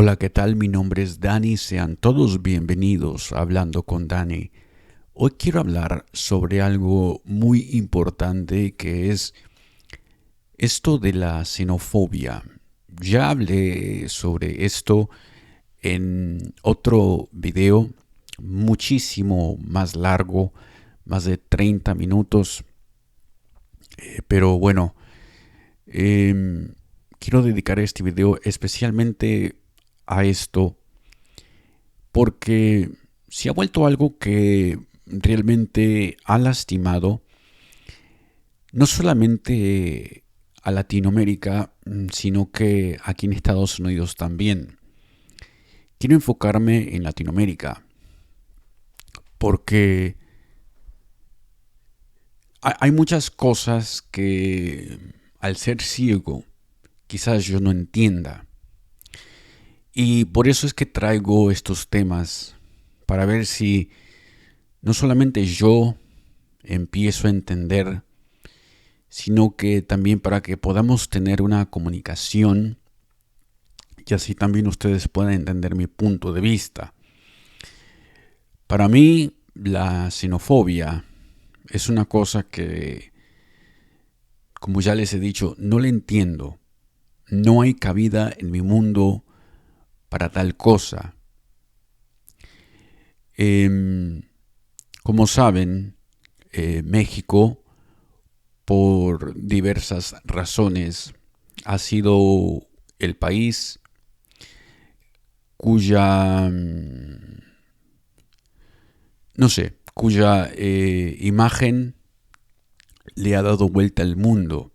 Hola, ¿qué tal? Mi nombre es Dani, sean todos bienvenidos a Hablando con Dani. Hoy quiero hablar sobre algo muy importante que es esto de la xenofobia. Ya hablé sobre esto en otro video muchísimo más largo, más de 30 minutos, pero bueno, quiero dedicar este video especialmente a esto porque se ha vuelto algo que realmente ha lastimado no solamente a Latinoamérica, sino que aquí en Estados Unidos también. Quiero enfocarme en Latinoamérica porque hay muchas cosas que al ser ciego quizás yo no entienda. Y por eso es que traigo estos temas para ver si no solamente yo empiezo a entender, sino que también para que podamos tener una comunicación y así también ustedes puedan entender mi punto de vista. Para mí, la xenofobia es una cosa que, como ya les he dicho, no la entiendo. No hay cabida en mi mundo para tal cosa. Eh, como saben, México, por diversas razones, ha sido el país cuya, no sé, cuya imagen le ha dado vuelta al mundo.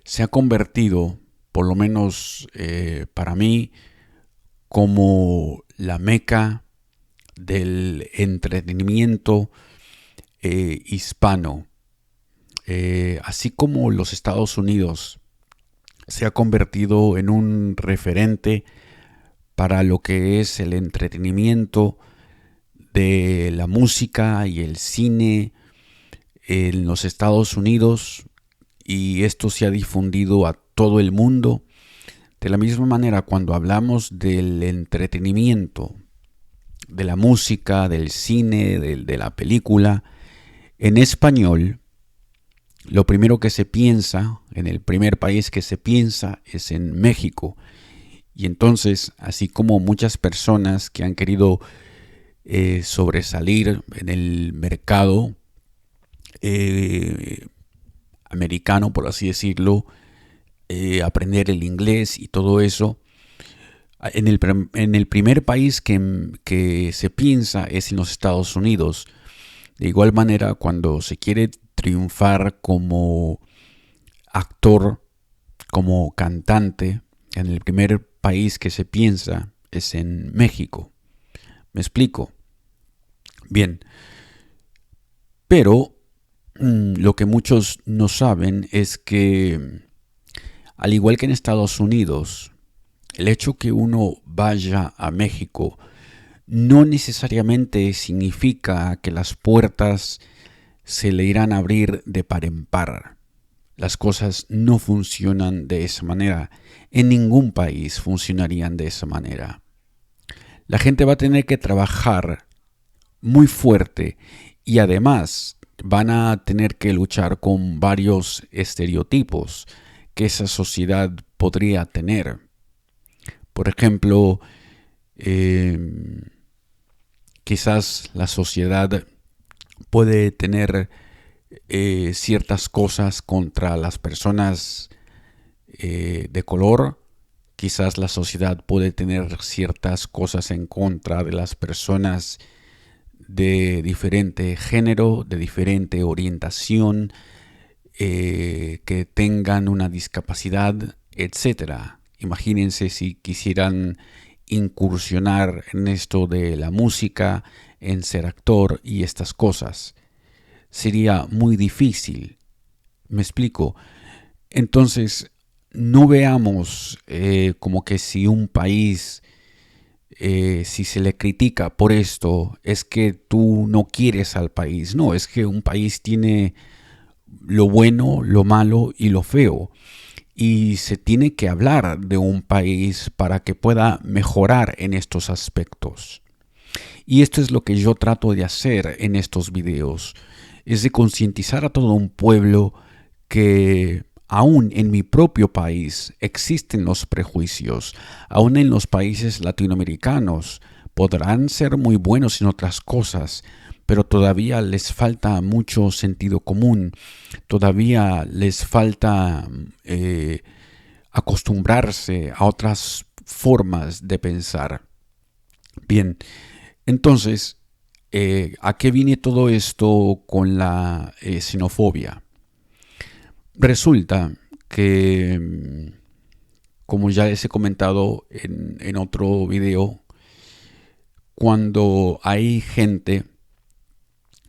Se ha convertido, por lo menos para mí, como la meca del entretenimiento hispano. Así como los Estados Unidos se ha convertido en un referente para lo que es el entretenimiento de la música y el cine en los Estados Unidos, y esto se ha difundido a todo el mundo. De la misma manera, cuando hablamos del entretenimiento, de la música, del cine, de la película, en español, lo primero que se piensa, en el primer país que se piensa, es en México. Y entonces, así como muchas personas que han querido sobresalir en el mercado eh, americano, por así decirlo, aprender el inglés y todo eso, en el primer país que se piensa es en los Estados Unidos. De igual manera, cuando se quiere triunfar como actor, como cantante, en el primer país que se piensa es en México. ¿Me explico? Bien, pero lo que muchos no saben es que, al igual que en Estados Unidos, el hecho que uno vaya a México no necesariamente significa que las puertas se le irán a abrir de par en par. Las cosas no funcionan de esa manera. En ningún país funcionarían de esa manera. La gente va a tener que trabajar muy fuerte y además van a tener que luchar con varios estereotipos que esa sociedad podría tener. Por ejemplo, eh, quizás la sociedad puede tener ciertas cosas contra las personas de color. Quizás la sociedad puede tener ciertas cosas en contra de las personas de diferente género, de diferente orientación, que tengan una discapacidad, etcétera. Imagínense si quisieran incursionar en esto de la música, en ser actor y estas cosas. Sería muy difícil. ¿Me explico? Entonces, no veamos como que si un país, si se le critica por esto, es que tú no quieres al país. No, es que un país tiene lo bueno, lo malo y lo feo. y se tiene que hablar de un país para que pueda mejorar en estos aspectos. Y esto es lo que yo trato de hacer en estos videos, es de concientizar a todo un pueblo que aún en mi propio país existen los prejuicios, aún en los países latinoamericanos podrán ser muy buenos en otras cosas, pero todavía les falta mucho sentido común, todavía les falta acostumbrarse a otras formas de pensar. Bien, entonces, ¿a qué viene todo esto con la xenofobia? Resulta que, como ya les he comentado en otro video, cuando hay gente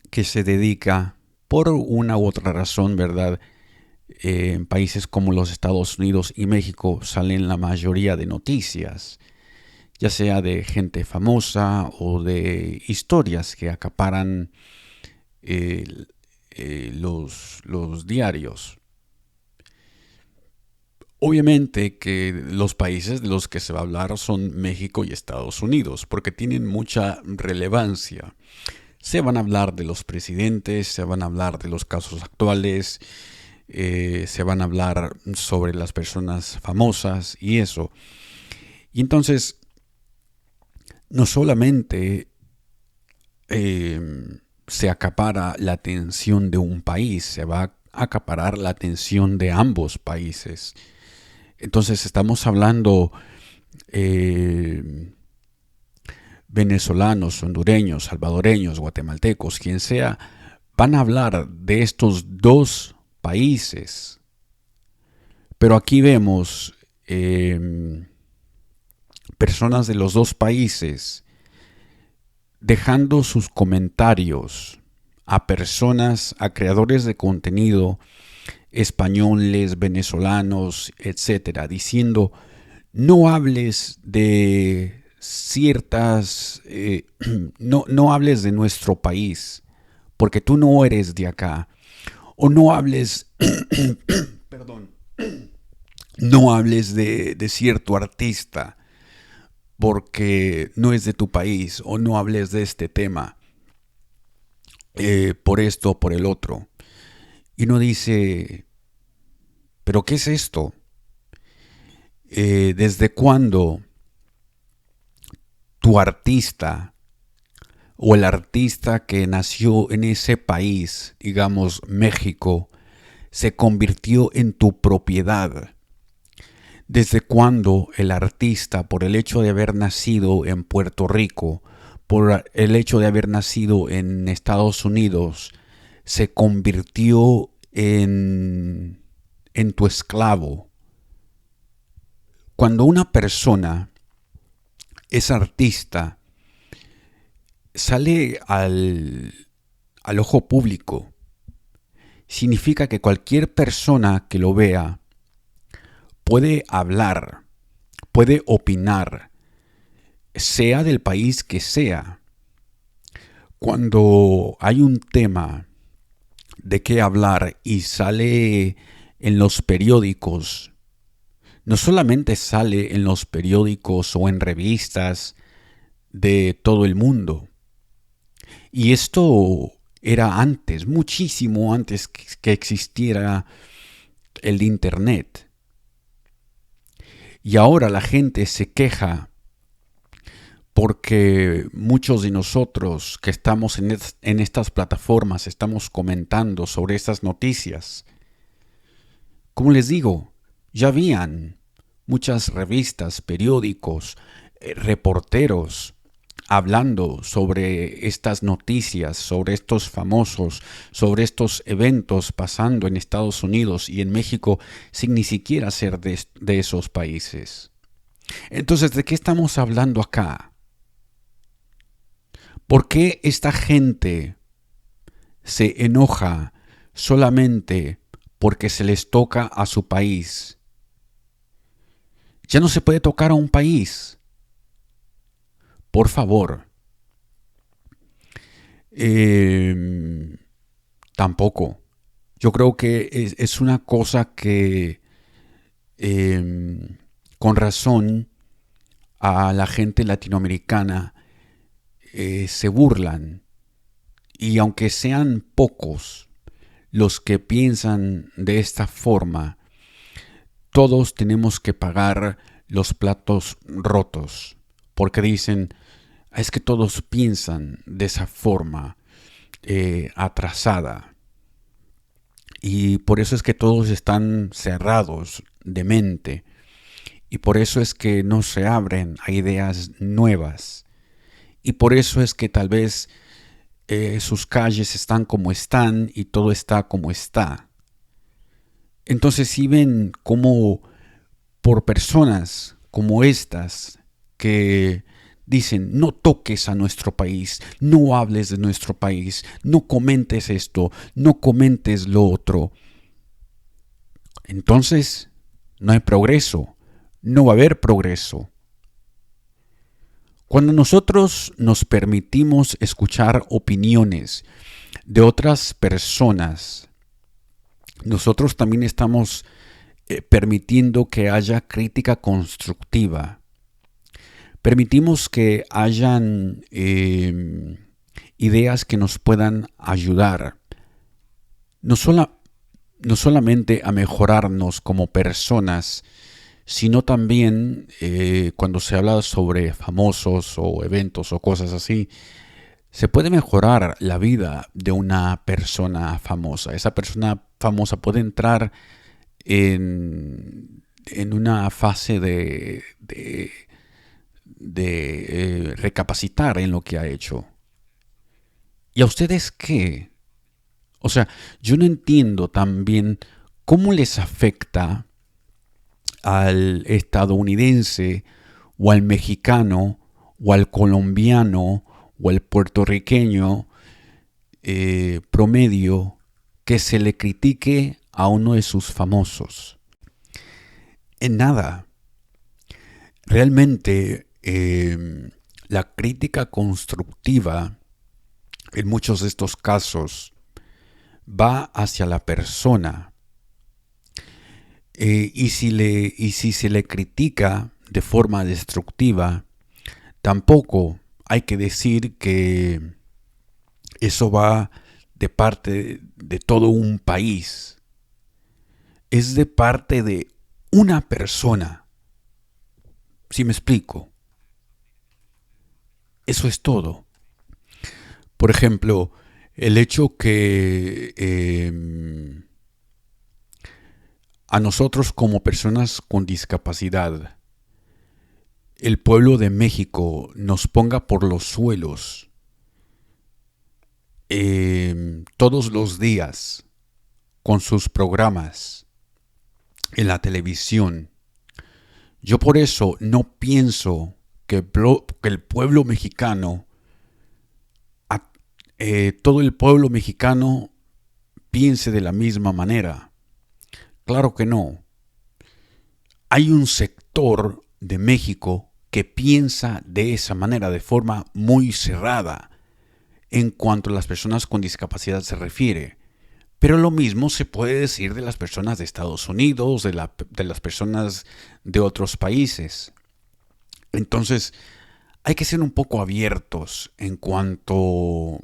que se dedica por una u otra razón, ¿verdad? En países como los Estados Unidos y México salen la mayoría de noticias, ya sea de gente famosa o de historias que acaparan eh, los diarios. Obviamente que los países de los que se va a hablar son México y Estados Unidos, porque tienen mucha relevancia. Se van a hablar de los presidentes, se van a hablar de los casos actuales, se van a hablar sobre las personas famosas y eso. Y entonces, no solamente se acapara la atención de un país, se va a acaparar la atención de ambos países. Entonces estamos hablando venezolanos, hondureños, salvadoreños, guatemaltecos, quien sea, van a hablar de estos dos países. Pero aquí vemos personas de los dos países dejando sus comentarios a personas, a creadores de contenido españoles, venezolanos, etcétera, diciendo no hables de ciertas, no hables de nuestro país, porque tú no eres de acá, o no hables, perdón, no hables de cierto artista, porque no es de tu país, o no hables de este tema, por esto o por el otro. Y uno dice, ¿pero qué es esto? ¿Desde cuándo tu artista o el artista que nació en ese país, digamos México, se convirtió en tu propiedad? ¿Desde cuándo el artista, por el hecho de haber nacido en Puerto Rico, por el hecho de haber nacido en Estados Unidos, se convirtió en tu esclavo? Cuando una persona es artista, sale al ojo público, significa que cualquier persona que lo vea puede hablar, puede opinar, sea del país que sea. Cuando hay un tema de qué hablar y sale en los periódicos, no solamente sale en los periódicos o en revistas de todo el mundo. Y esto era antes, muchísimo antes que existiera el Internet. Y ahora la gente se queja porque muchos de nosotros que estamos en estas plataformas estamos comentando sobre estas noticias. Como les digo, ya habían muchas revistas, periódicos, reporteros hablando sobre estas noticias, sobre estos famosos, sobre estos eventos pasando en Estados Unidos y en México sin ni siquiera ser de esos países. Entonces, ¿de qué estamos hablando acá? ¿Por qué esta gente se enoja solamente porque se les toca a su país? Ya no se puede tocar a un país. Por favor. Tampoco. Yo creo que es una cosa que con razón a la gente latinoamericana se burlan. Y aunque sean pocos los que piensan de esta forma, todos tenemos que pagar los platos rotos. Porque dicen, es que todos piensan de esa forma atrasada. Y por eso es que todos están cerrados de mente. Y por eso es que no se abren a ideas nuevas. Y por eso es que tal vez sus calles están como están y todo está como está. Entonces si ven cómo por personas como estas que dicen no toques a nuestro país, no hables de nuestro país, no comentes esto, no comentes lo otro, entonces no hay progreso, no va a haber progreso. Cuando nosotros nos permitimos escuchar opiniones de otras personas, nosotros también estamos permitiendo que haya crítica constructiva. Permitimos que hayan ideas que nos puedan ayudar, no solamente a mejorarnos como personas, sino también cuando se habla sobre famosos o eventos o cosas así, se puede mejorar la vida de una persona famosa. Esa persona famosa puede entrar en una fase de recapacitar en lo que ha hecho. ¿Y a ustedes qué? O sea, yo no entiendo también cómo les afecta al estadounidense o al mexicano o al colombiano o al puertorriqueño promedio que se le critique a uno de sus famosos. En nada. Realmente la crítica constructiva en muchos de estos casos va hacia la persona. Y si se le critica de forma destructiva, tampoco hay que decir que eso va de parte de todo un país. Es de parte de una persona. ¿Sí me explico? Eso es todo. Por ejemplo, el hecho que a nosotros como personas con discapacidad, el pueblo de México nos ponga por los suelos todos los días con sus programas en la televisión. Yo por eso no pienso que el pueblo mexicano, todo el pueblo mexicano piense de la misma manera. Claro que no. Hay un sector de México que piensa de esa manera, de forma muy cerrada, en cuanto a las personas con discapacidad se refiere. Pero lo mismo se puede decir de las personas de Estados Unidos, de las personas de otros países. Entonces, hay que ser un poco abiertos en cuanto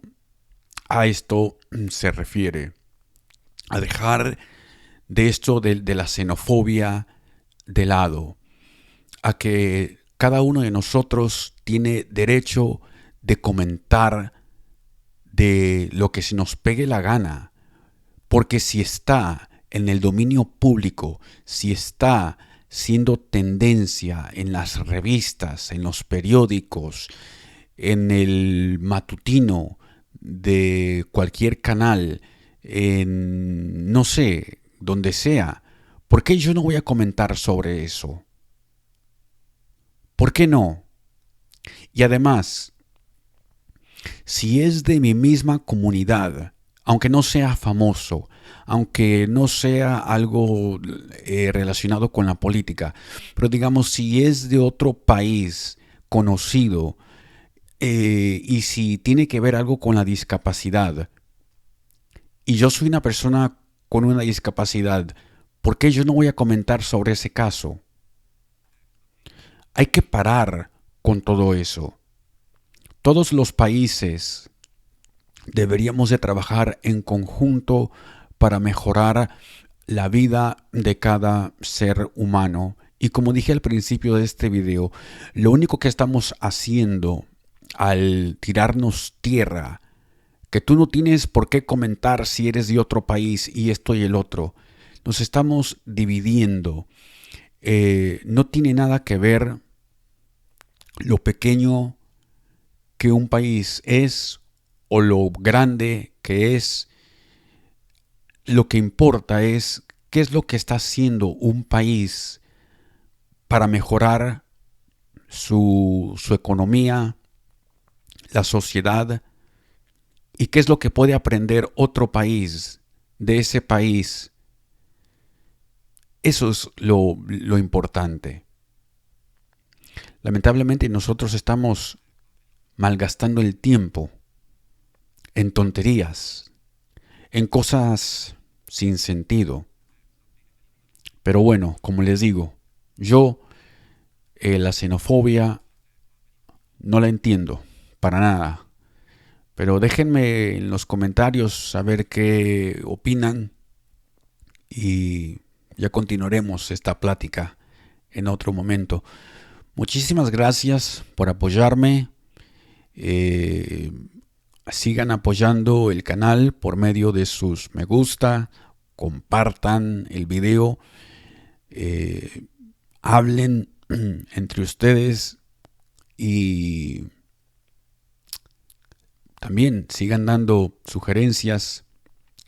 a esto se refiere. A dejar de esto de la xenofobia de lado. A que cada uno de nosotros tiene derecho de comentar de lo que se nos pegue la gana. Porque si está en el dominio público, si está siendo tendencia en las revistas, en los periódicos, en el matutino de cualquier canal, en no sé, donde sea, ¿por qué yo no voy a comentar sobre eso? ¿Por qué no? Y además, si es de mi misma comunidad, aunque no sea famoso, aunque no sea algo relacionado con la política, pero digamos, si es de otro país conocido y si tiene que ver algo con la discapacidad, y yo soy una persona con una discapacidad, ¿Por qué yo no voy a comentar sobre ese caso? Hay que parar con todo eso. Todos los países deberíamos de trabajar en conjunto para mejorar la vida de cada ser humano. Y como dije al principio de este video, lo único que estamos haciendo al tirarnos tierra, que tú no tienes por qué comentar si eres de otro país y esto y el otro, nos estamos dividiendo. No tiene nada que ver lo pequeño que un país es o lo grande que es. Lo que importa es qué es lo que está haciendo un país para mejorar su economía, la sociedad, y qué es lo que puede aprender otro país de ese país. Eso es lo importante. Lamentablemente nosotros estamos malgastando el tiempo en tonterías, en cosas sin sentido. Pero bueno, como les digo, yo la xenofobia no la entiendo para nada. Pero déjenme en los comentarios saber qué opinan y ya continuaremos esta plática en otro momento. Muchísimas gracias por apoyarme. Sigan apoyando el canal por medio de sus me gusta, compartan el video, hablen entre ustedes y también sigan dando sugerencias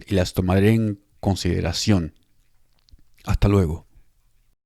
y las tomaré en consideración. Hasta luego.